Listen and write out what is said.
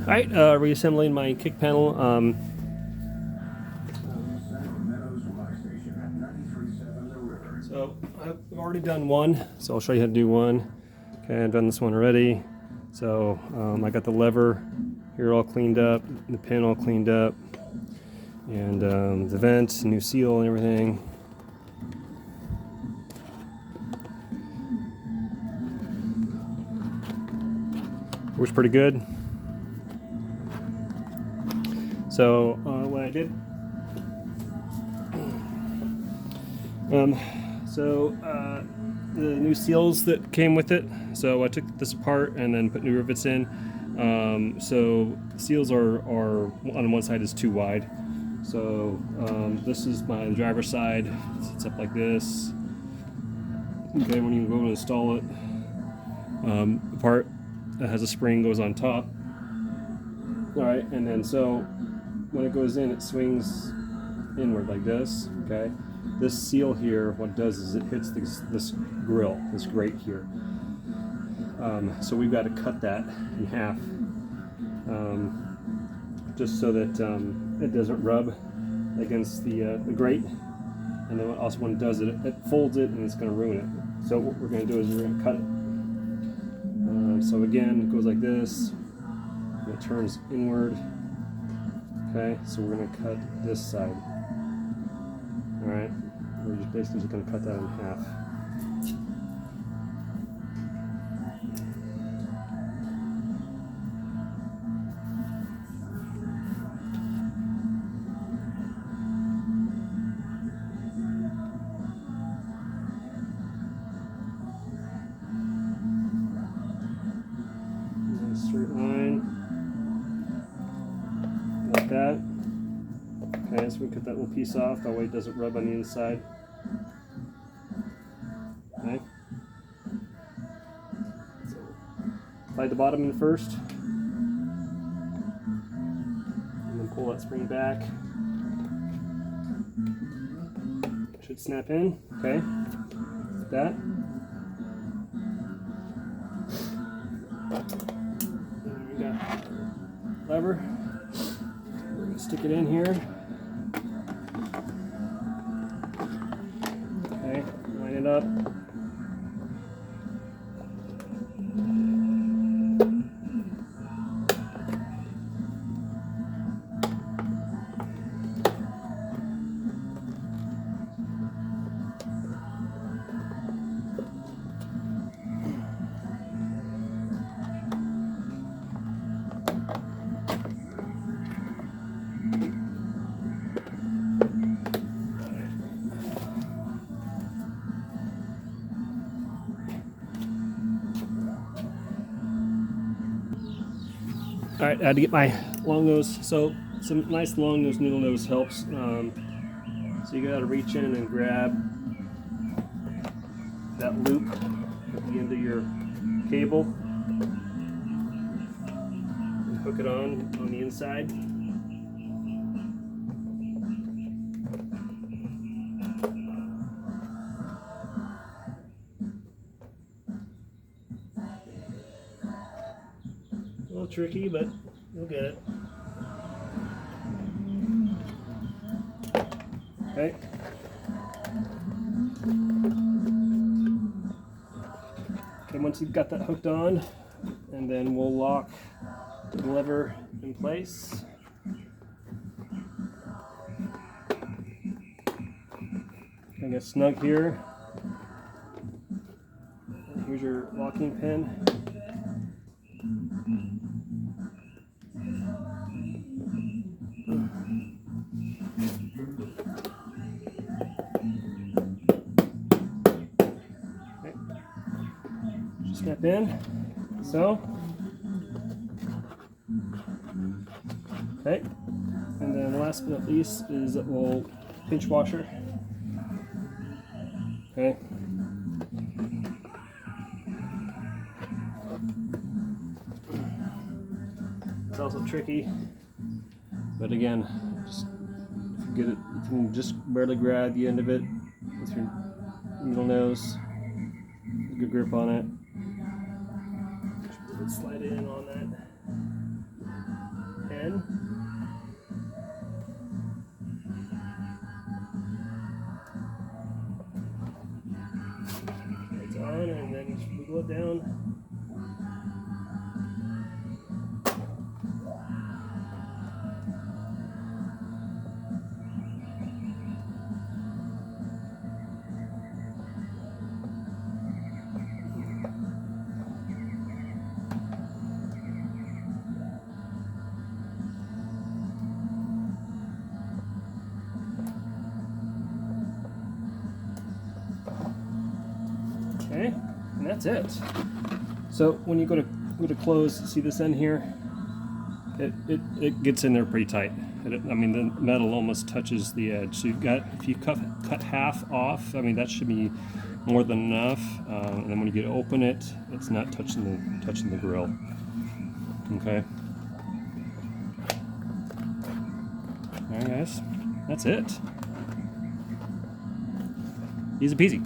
Alright, reassembling my kick panel. So I've already done one, so I'll show you how to do one. Okay, I've done this one already. So I got the lever here all cleaned up, the pin all cleaned up, and the vent, new seal and everything. Works pretty good. So what I did, the new seals that came with it. So I took this apart and then put new rivets in. So seals are on one side is too wide. So this is my driver's side. It sits up like this. Okay, when you go to install it, the part that has a spring goes on top. All right, and then so when it goes in, it swings inward like this. Okay, this seal here, what it does is it hits this grill, this grate here. So we've got to cut that in half, just so that it doesn't rub against the grate. And then also when it does it, it folds it and it's going to ruin it. So what we're going to do is we're going to cut it. So again, it goes like this, and it turns inward. Okay, so we're going to cut this side. All right, we're just basically just going to cut that in half. Straight line like that. Okay, so we cut that little piece off, that way it doesn't rub on the inside. Okay. So slide the bottom in first, and then pull that spring back. Should snap in. Okay, like that. We got lever. We're going to stick it in here. Okay, line it up. All right, I had to get my long nose. So some nice long nose noodle nose helps. So you gotta reach in and grab that loop at the end of your cable and hook it on the inside. A little tricky, but you'll get it. Okay. Okay, once you've got that hooked on, and then we'll lock the lever in place. I get snug here. And here's your locking pin. Snap in, so. Okay, and then last but not least is a little pinch washer. Okay. It's also tricky, but again, just if you get it, you can just barely grab the end of it with your needle nose. Good grip on it. Slide it in on that. that's it. So when you go to close, see this end here? It gets in there pretty tight. I mean, the metal almost touches the edge. So you've got, if you cut half off, I mean, that should be more than enough. And then when you get to open it, it's not touching the grill. Okay. All right, guys, that's it. Easy peasy.